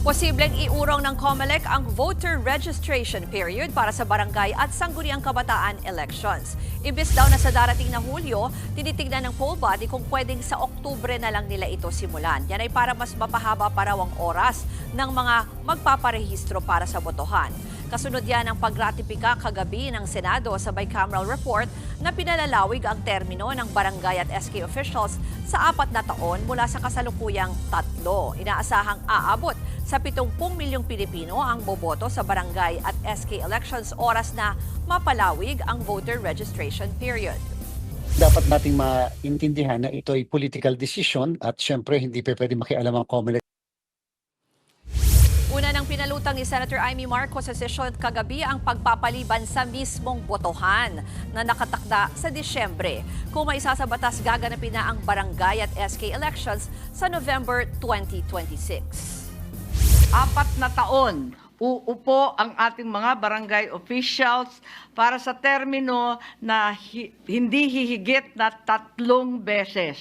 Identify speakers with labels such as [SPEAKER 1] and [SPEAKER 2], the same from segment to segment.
[SPEAKER 1] Posibleng iurong ng COMELEC ang voter registration period para sa barangay at sangguniang kabataan elections. Ibis daw na sa darating na Hulyo, tinitignan ng poll body kung pwedeng sa Oktubre na lang nila ito simulan. Yan ay para mas mapahaba pa raw ang oras ng mga magpaparehistro para sa botohan. Kasunod yan ang pagratipika kagabi ng Senado sa bicameral report na pinalalawig ang termino ng barangay at SK officials sa 4 na taon mula sa kasalukuyang 3. Inaasahang aabot sa 70 milyong Pilipino ang boboto sa barangay at SK elections oras na mapalawig ang voter registration period.
[SPEAKER 2] Dapat nating maintindihan na ito ay political decision at syempre hindi pa pwede makialam ang COMELEC.
[SPEAKER 1] Una nang pinalutang ni Senator Amy Marcos sa sesyon kagabi ang pagpapaliban sa mismong botohan na nakatakda sa Disyembre. Kung may isa sa batas, gaganapin na ang barangay at SK elections sa November 2026.
[SPEAKER 3] 4 na taon, uupo ang ating mga barangay officials para sa termino na hindi hihigit na 3 beses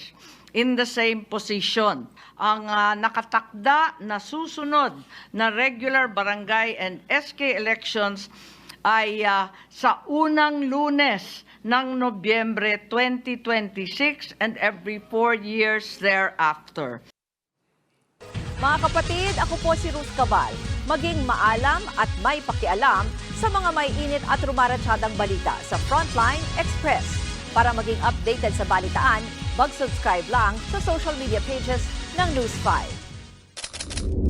[SPEAKER 3] in the same position. Ang nakatakda na susunod na regular barangay and SK elections ay sa unang Lunes ng Nobyembre 2026 and every 4 years thereafter.
[SPEAKER 1] Mga kapatid, ako po si Ruth Cabal. Maging maalam at may pakialam sa mga may init at rumaratsyadang balita sa Frontline Express. Para maging updated sa balitaan, mag-subscribe lang sa social media pages ng News 5.